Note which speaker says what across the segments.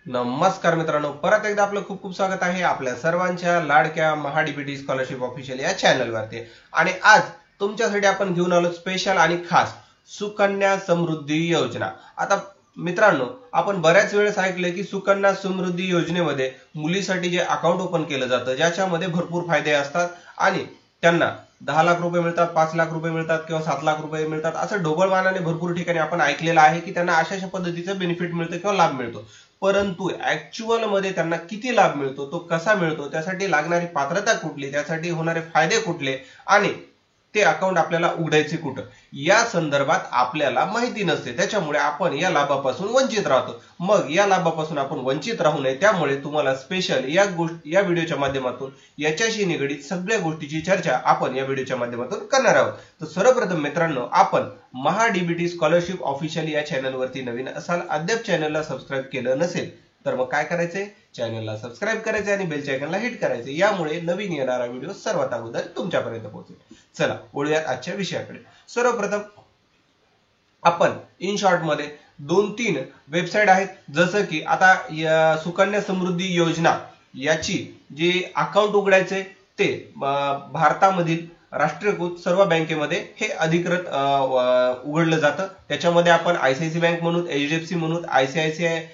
Speaker 1: नमस्कार मित्रांनो, परत एकदा आपलं खूप खूप स्वागत आहे आपल्या सर्वांच्या लाडक्या महाडीबीटी स्कॉलरशिप ऑफिशियल या चॅनलवरती। आणि आज तुमच्यासाठी आपण घेऊन आलो स्पेशल आणि खास सुकन्या समृद्धी योजना। आता मित्रांनो, आपण बऱ्याच वेळेस ऐकले की सुकन्या समृद्धी योजनेमध्ये मुलीसाठी जे अकाउंट ओपन केलं जातं, ज्याच्यामध्ये भरपूर फायदे असतात आणि त्यांना 10 लाख रुपये मिळतात, 5 लाख रुपये मिळतात किंवा 7 लाख रुपये मिळतात, असं ढोबळमानाने भरपूर ठिकाणी आपण ऐकलेलं आहे की त्यांना अशा पद्धतीचं बेनिफिट मिळतं किंवा लाभ मिळतो। परंतु ऍक्च्युअल मध्ये त्यांना किती लाभ मिळतो, तो कसा मिळतो, त्यासाठी लागणारी पात्रता कुठली, त्यासाठी होणारे फायदे कुठले आणि ते अकाउंट आपल्याला उघडायचे कुठं, या संदर्भात आपल्याला माहिती नसते। त्याच्यामुळे आपण या लाभापासून वंचित राहतो। मग या लाभापासून आपण वंचित राहू नये, त्यामुळे तुम्हाला स्पेशल या व्हिडिओच्या माध्यमातून याच्याशी निगडीत सगळ्या गोष्टीची चर्चा आपण या व्हिडिओच्या माध्यमातून करणार आहोत। तर सर्वप्रथम मित्रांनो, आपण महाडीबीटी स्कॉलरशिप ऑफिशियल या चॅनलवरती नवीन असाल, अद्याप चॅनलला सबस्क्राईब केलं नसेल तर मग काय करायचंय, चॅनलला सबस्क्राईब करायचे आणि बेल आयकॉनला हिट करायचे, यामुळे नवीन येणारा व्हिडिओ सर्वात अगोदर तुमच्यापर्यंत पोहोचेल। चला वळूयात आजच्या विषयाकडे। सर्वप्रथम आपण इन शॉर्ट मध्ये 2-3 वेबसाईट आहेत, जसं की आता सुकन्या समृद्धी योजना याची जे अकाउंट उघडायचे ते भारतामधील राष्ट्रीयकृत सर्व बँकेमध्ये हे अधिकृत उघडलं जातं। त्याच्यामध्ये आपण आयसीआयसी बँक म्हणून, एचडीएफसी म्हणून, ICICI,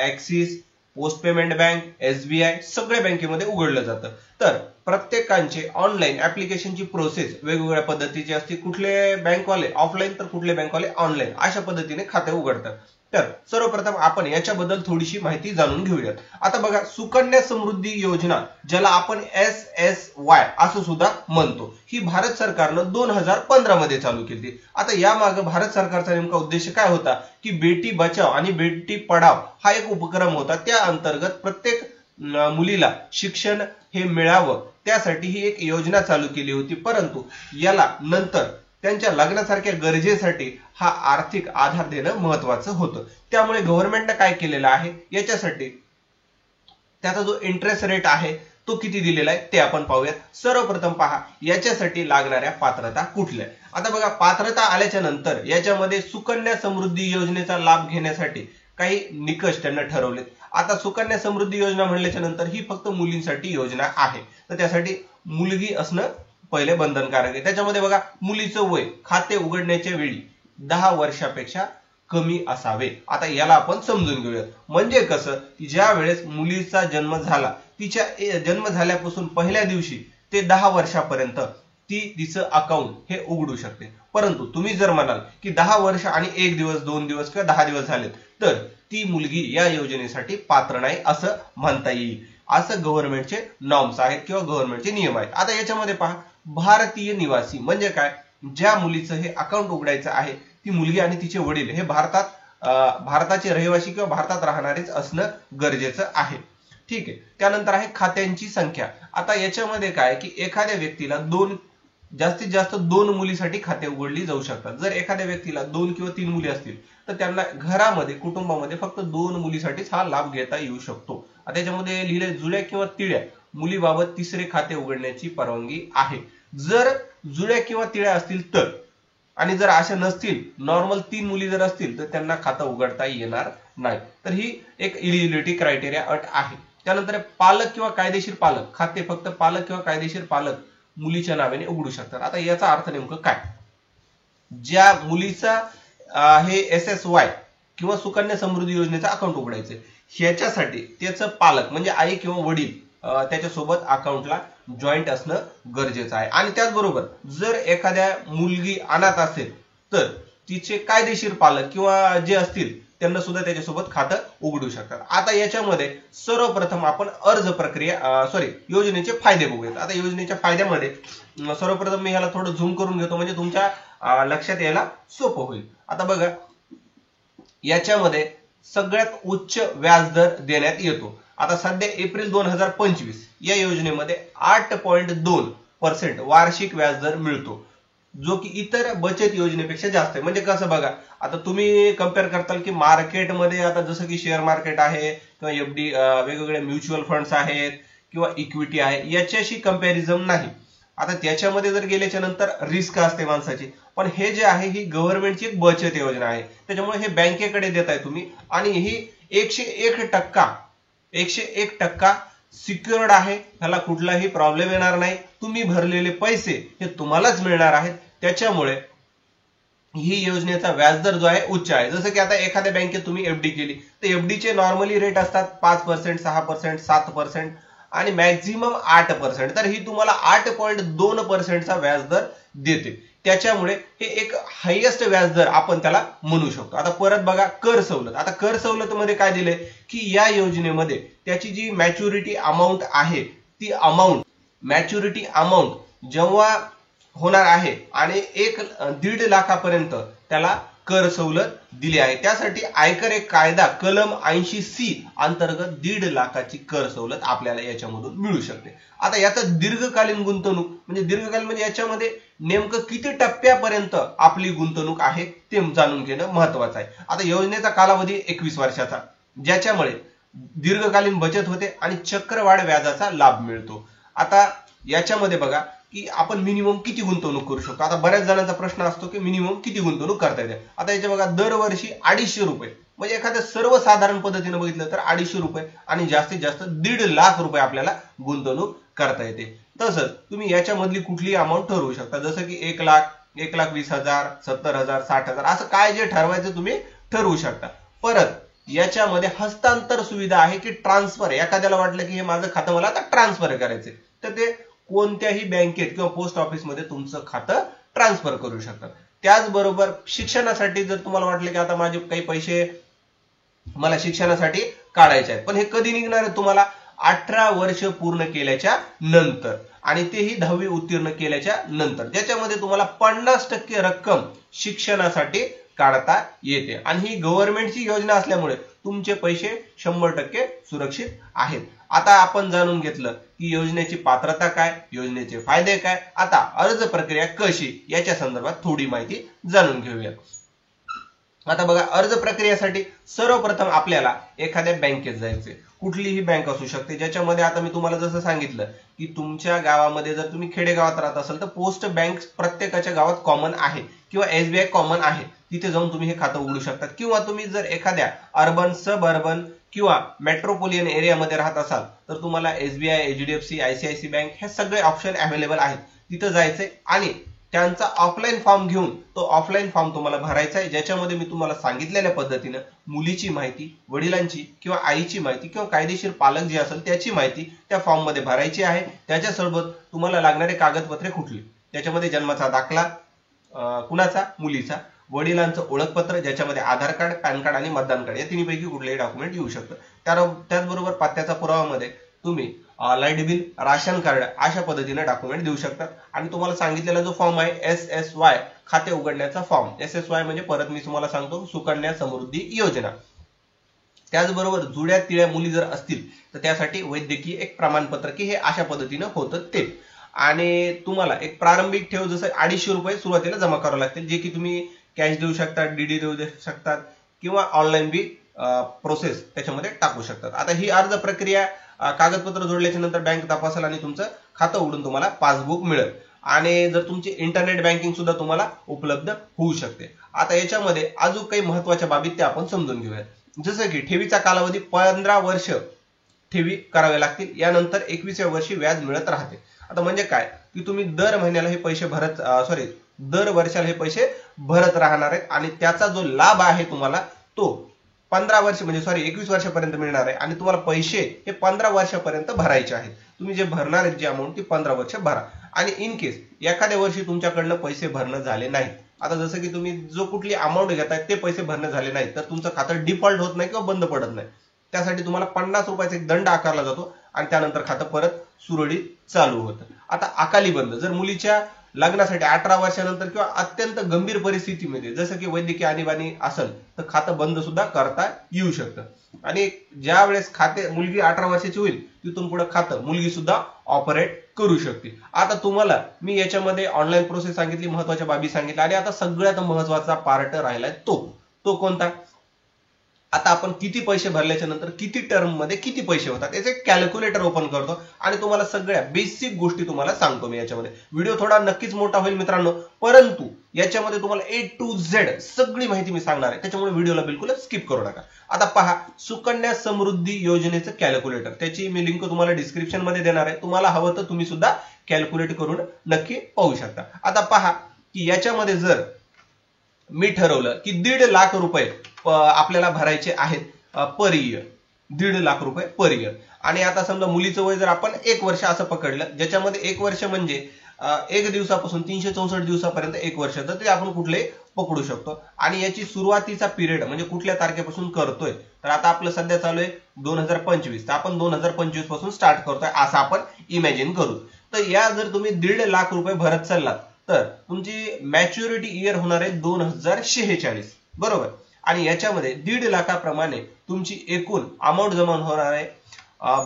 Speaker 1: axis, post payment bank, SBI सगळ्या बँकेमध्ये उघडलं जातं। तर प्रत्येकांचे ऑनलाईन ऍप्लिकेशनची प्रोसेस वेगवेगळ्या पद्धतीची असते। कुठले बँकवाले ऑफलाईन तर कुठले बँकवाले ऑनलाईन, अशा पद्धतीने खाते उघडतात। तर सर्वप्रथम आपण याच्याबद्दल थोडीशी माहिती जाणून घेऊयात। आता बघा, सुकन्या समृद्धी योजना, ज्याला आपण SSY असं सुद्धा म्हणतो, ही भारत सरकारनं 2015 मध्ये चालू केली। आता यामागे भारत सरकारचा नेमका उद्देश काय होता की बेटी बचाव आणि बेटी पढाव हा एक उपक्रम होता। त्या अंतर्गत प्रत्येक मुलीला शिक्षण हे मिळावं, त्यासाठी ही एक योजना चालू केली होती। परंतु याला नंतर त्यांच्या लग्नासारख्या गरजेसाठी हा आर्थिक आधार देणं महत्वाचं होतं। त्यामुळे गव्हर्नमेंटने काय केलेलं आहे, याच्यासाठी त्याचा जो इंटरेस्ट रेट आहे तो किती दिलेला आहे ते आपण पाहूयात। सर्वप्रथम पहा, याच्यासाठी लागणाऱ्या पात्रता कुठल्या। आता बघा, पात्रता आल्याच्या नंतर याच्यामध्ये सुकन्या समृद्धी योजनेचा लाभ घेण्यासाठी काही निकष त्यांना ठरवलेत। आता सुकन्या समृद्धी योजना म्हणल्याच्या नंतर ही फक्त मुलींसाठी योजना आहे, तर त्यासाठी मुलगी असणं पहिले बंधनकारक आहे। त्याच्यामध्ये बघा, मुलीचं वय खाते उघडण्याच्या वेळी 10 वर्षापेक्षा कमी असावे। आता याला आपण समजून घेऊयात। म्हणजे कसं की ज्या वेळेस मुलीचा जन्म झाला, तिच्या जन्म झाल्यापासून पहिल्या दिवशी ते 10 वर्षापर्यंत ती तिचं अकाउंट हे उघडू शकते। परंतु तुम्ही जर म्हणाल की 10 वर्ष आणि 1 दिवस, 2 दिवस किंवा 10 दिवस झालेत, तर ती मुलगी या योजनेसाठी पात्र नाही असं म्हणता येईल। असं गव्हर्नमेंटचे नॉर्म्स आहेत किंवा गव्हर्नमेंटचे नियम आहेत। आता याच्यामध्ये पहा, भारतीय निवासी म्हणजे काय, ज्या मुलीचं हे अकाउंट उघडायचं आहे ती मुलगी आणि तिचे वडील हे भारताचे रहिवासी किंवा भारतात राहणारेच असणं गरजेचं आहे। ठीक आहे। त्यानंतर आहे खात्यांची संख्या। आता याच्यामध्ये काय की एखाद्या व्यक्तीला जास्तीत जास्त 2 मुलीसाठी खाते उघडली जाऊ शकतात। जर एखाद्या व्यक्तीला 2 किंवा 3 मुली असतील तर त्यांना घरामध्ये, कुटुंबामध्ये फक्त 2 मुलीसाठीच हा लाभ घेता येऊ शकतो। त्याच्यामध्ये लिहिले, जुळ्या किंवा तिळ्या मुलीबाबत तिसरे खाते उघडण्याची परवानगी आहे। जर जुळ्या किंवा तिळ्या असतील तर, आणि जर अशा नसतील, नॉर्मल 3 मुली जर असतील तर त्यांना खातं उघडता येणार नाही। तर ही एक एलिजिबिलिटी क्रायटेरिया अट आहे। त्यानंतर पालक किंवा कायदेशीर पालक खाते फक्त पालक किंवा कायदेशीर पालक मुलीच्या नावाने उघडू शकतात। आता याचा अर्थ नेमकं काय, ज्या मुलीचा हे SSY किंवा सुकन्या समृद्धी योजनेचा अकाउंट उघडायचे, ह्याच्यासाठी त्याचं पालक म्हणजे आई किंवा वडील त्याच्यासोबत अकाउंटला जॉईंट असणं गरजेचं आहे। आणि त्याचबरोबर जर एखाद्या मुलगी अनाथ असेल तर तिचे कायदेशीर पालक किंवा जे असतील त्यांना सुद्धा त्याच्यासोबत खातं उघडू शकतात। आता याच्यामध्ये सर्वप्रथम आपण अर्ज प्रक्रिया योजनेचे फायदे बघूयात। आता योजनेच्या फायद्यामध्ये सर्वप्रथम मी ह्याला थोडं झूम करून घेतो, म्हणजे तुमच्या लक्षात यायला सोपं होईल। आता बघा, याच्यामध्ये सगळ्यात उच्च व्याजदर देण्यात येतो। आता सध्या एप्रिल 2025 या योजनेमध्ये 8.2% वार्षिक व्याजदर मिळतो, जो की इतर बचत योजनेपेक्षा जास्त आहे। म्हणजे कसं बघा, आता तुम्ही कंपेअर करताल की मार्केटमध्ये, आता जसं की शेअर मार्केट आहे किंवा FD, वेगवेगळे म्युच्युअल फंड्स आहेत किंवा इक्विटी आहे, याच्याशी कंपॅरिझन नाही। आता त्याच्यामध्ये जर गेल्याच्या नंतर रिस्क असते माणसाची, पण हे जे आहे ही गव्हर्नमेंटची एक बचत योजना आहे, त्याच्यामुळे हे बँकेकडे देताय तुम्ही आणि ही 101% सिक्युअर्ड आहे, ह्याला कुठलाही प्रॉब्लेम येणार नाही. तुम्ही भरलेले पैसे हे तुम्हालाच मिळणार आहेत. त्याच्यामुळे ही योजनेचा व्याजदर जो आहे उच्च आहे. जसं की आता एखाद्या बँकेत तुम्ही एफडी केली तर एफडीचे नॉर्मली रेट असतात 5%, 6%, 7% आणि मॅक्झिमम 8%. तर ही तुम्हाला 8.2%चा व्याजदर देते. त्याच्यामुळे हे एक हायेस्ट व्याजदर आपण त्याला म्हणू शकतो. आता परत बघा कर सवलत. आता कर सवलत मध्ये काय दिले की या योजनेमध्ये त्याची जी मॅच्युरिटी अमाऊंट आहे ती मॅच्युरिटी अमाऊंट जेव्हा होणार आहे आणि 1.5 लाखापर्यंत त्याला कर सवलत दिली आहे. त्यासाठी आयकर एक कायदा कलम 80C अंतर्गत 1.5 लाखाची कर सवलत आपल्याला याच्यामधून मिळू शकते. आता याचा दीर्घकालीन गुंतवणूक म्हणजे याच्यामध्ये नेमकं किती टप्प्यापर्यंत आपली गुंतवणूक आहे ते जाणून घेणं महत्वाचं आहे. आता योजनेचा कालावधी 21 वर्षाचा, ज्याच्यामुळे दीर्घकालीन बचत होते आणि चक्रवाढ व्याजाचा लाभ मिळतो. आता याच्यामध्ये बघा की आपण मिनिमम किती गुंतवणूक करू शकतो. आता बऱ्याच जणांचा प्रश्न असतो की मिनिमम किती गुंतवणूक करता येते. आता याच्या बघा दरवर्षी 250 रुपये, म्हणजे एखाद्या सर्वसाधारण पद्धतीने बघितलं तर 250 रुपये आणि जास्तीत जास्त 1.5 लाख रुपये आपल्याला गुंतवणूक करता येते. तसंच तुम्ही याच्यामधली कुठलीही अमाऊंट ठरवू शकता, जसं की 1 लाख, 1,20,000, 70,000, 60,000 असं काय जे ठरवायचं तुम्ही ठरवू शकता. परत याच्यामध्ये हस्तांतर सुविधा आहे की ट्रान्सफर, एखाद्याला वाटलं की हे माझं खातं मला आता ट्रान्सफर करायचे तर ते कोणत्याही बँकेत किंवा पोस्ट ऑफिसमध्ये तुमचं खातं ट्रान्सफर करू शकतात. त्याचबरोबर शिक्षणासाठी जर तुम्हाला वाटलं की आता माझे काही पैसे मला शिक्षणासाठी काढायचे आहेत, पण हे कधी निघणार आहे तुम्हाला 18 वर्ष पूर्ण केल्याच्या नंतर आणि तेही 10वी उत्तीर्ण केल्याच्या नंतर, ज्याच्यामध्ये तुम्हाला 50% रक्कम शिक्षणासाठी काढता येते. आणि ही गव्हर्नमेंटची योजना असल्यामुळे तुमचे पैसे 100% सुरक्षित आहेत. आता आपण जाणून घेतलं की योजनेची पात्रता काय, योजनेचे फायदे काय. आता अर्ज प्रक्रिया कशी याच्या संदर्भात थोडी माहिती जाणून घेऊया. आता बघा, अर्ज प्रक्रियेसाठी सर्वप्रथम आपल्याला एखाद्या बँकेत जायचे. कुठलीही बँक असू शकते, ज्याच्यामध्ये आता मी तुम्हाला जसं सांगितलं की तुमच्या गावामध्ये जर तुम्ही खेडेगावात राहत असाल तर पोस्ट बँक प्रत्येकाच्या गावात कॉमन आहे किंवा SBI कॉमन आहे, तिथे जाऊन तुम्ही हे खातं उघडू शकता. किंवा तुम्ही जर एखाद्या अर्बन, सब अर्बन किंवा मेट्रोपोलियन एरियामध्ये राहत असाल तर तुम्हाला SBI, HDFC, ICICI बँक हे सगळे ऑप्शन अवेलेबल आहेत. तिथं जायचंय आणि त्यांचा ऑफलाईन फॉर्म घेऊन तो ऑफलाईन फॉर्म तुम्हाला भरायचा आहे, ज्याच्यामध्ये मी तुम्हाला सांगितलेल्या पद्धतीनं मुलीची माहिती, वडिलांची किंवा आईची माहिती किंवा कायदेशीर पालक जे असेल त्याची माहिती त्या फॉर्म मध्ये भरायची आहे. त्याच्यासोबत तुम्हाला लागणारे कागदपत्रे कुठली, त्याच्यामध्ये जन्माचा दाखला कुणाचा, मुलीचा, वडिलांचं ओळखपत्र ज्याच्यामध्ये आधार कार्ड, पॅन कार्ड आणि मतदान कार्ड या तिन्हीपैकी कुठलेही डॉक्युमेंट येऊ शकतं. त्याचबरोबर पत्त्याचा पुरावामध्ये तुम्ही लाईट बिल, राशन कार्ड अशा पद्धतीने डॉक्युमेंट देऊ शकता. आणि तुम्हाला सांगितलेला जो फॉर्म आहे SSY खाते उघडण्याचा फॉर्म, SSY म्हणजे परत मी तुम्हाला सांगतो सुकन्या समृद्धी योजना. त्याचबरोबर जुड्या तिळ्या मुली जर असतील तर त्यासाठी वैद्यकीय एक प्रमाणपत्र की हे अशा पद्धतीने होतं ते. आणि तुम्हाला एक प्रारंभिक ठेव जसं 250 रुपये सुरुवातीला जमा करावे लागतील, जे की तुम्ही कॅश देऊ शकता, DD देऊ शकतात किंवा ऑनलाईन बी प्रोसेस त्याच्यामध्ये टाकू शकतात. आता ही अर्ज प्रक्रिया कागदपत्र जोडल्याच्या नंतर बँक तपासेल आणि तुमचं खातं उघडून तुम्हाला पासबुक मिळेल. आणि जर तुमची इंटरनेट बँकिंग सुद्धा तुम्हाला उपलब्ध होऊ शकते. आता याच्यामध्ये अजून काही महत्वाच्या बाबी त्या आपण समजून घेऊयात. जसं की ठेवीचा कालावधी 15 वर्ष ठेवी करावे लागतील, यानंतर 21व्या वर्षी व्याज मिळत राहते. आता म्हणजे काय की तुम्ही दर महिन्याला हे पैसे दर वर्षाला हे पैसे भरत राहणार आहेत आणि त्याचा जो लाभ आहे तुम्हाला तो 21 वर्षापर्यंत मिळणार आहे. आणि तुम्हाला पैसे हे 15 वर्षापर्यंत भरायचे आहेत. तुम्ही जे भरणार आहेत जी अमाऊंट ती 15 वर्ष भरा. आणि इन केस एखाद्या वर्षी तुमच्याकडनं पैसे भरणं झाले नाही, आता जसं की तुम्ही जो कुठली अमाऊंट घेताय ते पैसे भरणं झाले नाही तर तुमचं खातं डिफॉल्ट होत नाही किंवा बंद पडत नाही. त्यासाठी तुम्हाला 50 रुपयाचा एक दंड आकारला जातो आणि त्यानंतर खातं परत सुरळीत चालू होतं. आता अकाली बंद, जर मुलीच्या लग्नासाठी 18 वर्षानंतर किंवा अत्यंत गंभीर परिस्थितीमध्ये जसं की वैद्यकीय आणीबाणी असेल तर खातं बंद सुद्धा करता येऊ शकतं. आणि ज्या वेळेस मुलगी 18 वर्षाची होईल तिथून पुढे खातं मुलगी सुद्धा ऑपरेट करू शकते. आता तुम्हाला मी याच्यामध्ये ऑनलाईन प्रोसेस सांगितली, महत्वाच्या बाबी सांगितल्या आणि आता सगळ्यात महत्वाचा पार्ट राहिलाय तो कोणता आता आपण किती पैसे भरल्याच्या नंतर किती टर्म मध्ये किती पैसे होतात याचे कॅल्क्युलेटर ओपन करतो आणि तुम्हाला सगळ्या बेसिक गोष्टी तुम्हाला सांगतो मी याच्यामध्ये. व्हिडिओ थोडा नक्कीच मोठा होईल मित्रांनो, परंतु याच्यामध्ये तुम्हाला A to Z सगळी माहिती मी सांगणार आहे, त्याच्यामुळे व्हिडिओला बिलकुल स्किप करू नका. आता पहा, सुकन्या समृद्धी योजनेचं कॅल्क्युलेटर, त्याची मी लिंक तुम्हाला डिस्क्रिप्शन मध्ये देणार आहे. तुम्हाला हवं तर तुम्ही सुद्धा कॅल्क्युलेट करून नक्की पाहू शकता. आता पहा की याच्यामध्ये जर मी ठरवलं की 1.5 लाख रुपये आपल्याला भरायचे आहेत पर इयर, 1.5 लाख रुपये पर इयर. आणि आता समजा मुलीचं वय जर आपण 1 वर्ष असं पकडलं, ज्याच्यामध्ये 1 वर्ष म्हणजे 1 दिवसापासून 364 दिवसापर्यंत 1 वर्ष, तर ते आपण कुठले पकडू शकतो. आणि याची सुरुवातीचा पिरियड म्हणजे कुठल्या तारखेपासून करतोय, तर आता आपलं सध्या चालू आहे 2025, तर आपण 2025 पासून स्टार्ट करतोय असं आपण इमॅजिन करू. तर या जर तुम्ही 1.5 लाख रुपये भरत चाललात तर तुमची मॅच्युरिटी इयर होणार आहे 2046, बरोबर. आणि याच्यामध्ये 1.5 लाखाप्रमाणे तुमची एकूण अमाऊंट जमा होणार आहे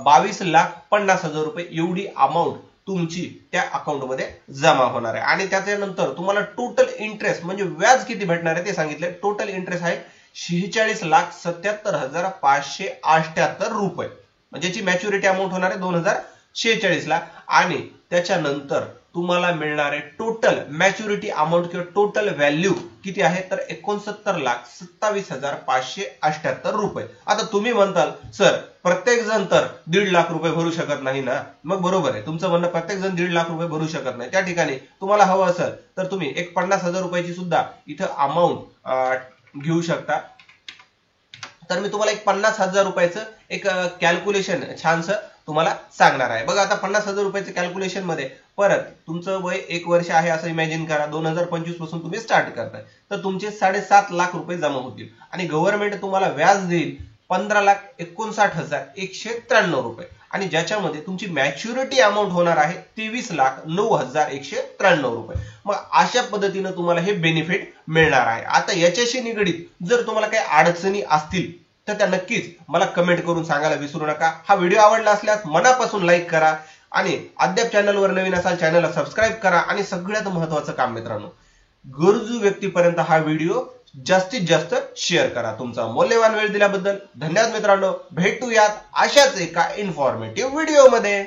Speaker 1: 22,50,000 रुपये. एवढी अमाऊंट तुमची त्या अकाउंट मध्ये जमा होणार आहे. आणि त्याच्यानंतर तुम्हाला टोटल इंटरेस्ट म्हणजे व्याज किती भेटणार आहे ते सांगितले. टोटल इंटरेस्ट आहे 46,77,578 रुपये, म्हणजे याची मॅच्युरिटी अमाऊंट होणार आहे 2046 ला. आणि त्याच्यानंतर तुम्हाला मिळणारे टोटल मॅच्युरिटी अमाऊंट किंवा टोटल व्हॅल्यू किती आहे, तर 69,27,578 रुपये. आता तुम्ही म्हणताल सर प्रत्येक जण तर 1.5 लाख रुपये भरू शकत नाही ना. मग बरोबर आहे तुमचं म्हणणं, प्रत्येक जण 1.5 लाख रुपये भरू शकत नाही. त्या ठिकाणी तुम्हाला हवं असेल तर तुम्ही एक 50,000 रुपयाची सुद्धा इथं अमाऊंट घेऊ शकता. तर मी तुम्हाला एक 50,000 रुपयाचं एक कॅल्क्युलेशन छानसं तुम्हाला सांगणार आहे. बघा आता 50,000 रुपयाचं कॅल्क्युलेशन मध्ये परत तुमचं वय 1 वर्ष आहे असं इमॅजिन करा. 2025 पासून तुम्ही स्टार्ट करताय, तर तुमचे 7.5 लाख रुपये जमा होतील. आणि गव्हर्नमेंट तुम्हाला व्याज देईल 15,59,193 रुपये. आणि ज्याच्यामध्ये तुमची मॅच्युरिटी अमाऊंट होणार आहे 23,09,193 रुपये. मग अशा पद्धतीने तुम्हाला हे बेनिफिट मिळणार आहे. आता याच्याशी निगडीत जर तुम्हाला काही अडचणी असतील तर त्या नक्कीच मला कमेंट करून सांगायला विसरू नका. हा व्हिडिओ आवडला असल्यास मनापासून लाईक करा आणि अद्याप चॅनलवर नवीन असाल चॅनलला सबस्क्राईब करा. आणि सगळ्यात महत्त्वाचं काम मित्रांनो, गरजू व्यक्तीपर्यंत हा व्हिडिओ जास्तीत जास्त शेअर करा. तुमचा मौल्यवान वेळ दिल्याबद्दल धन्यवाद मित्रांनो. भेटूयात अशाच एका इन्फॉर्मेटिव्ह व्हिडिओमध्ये.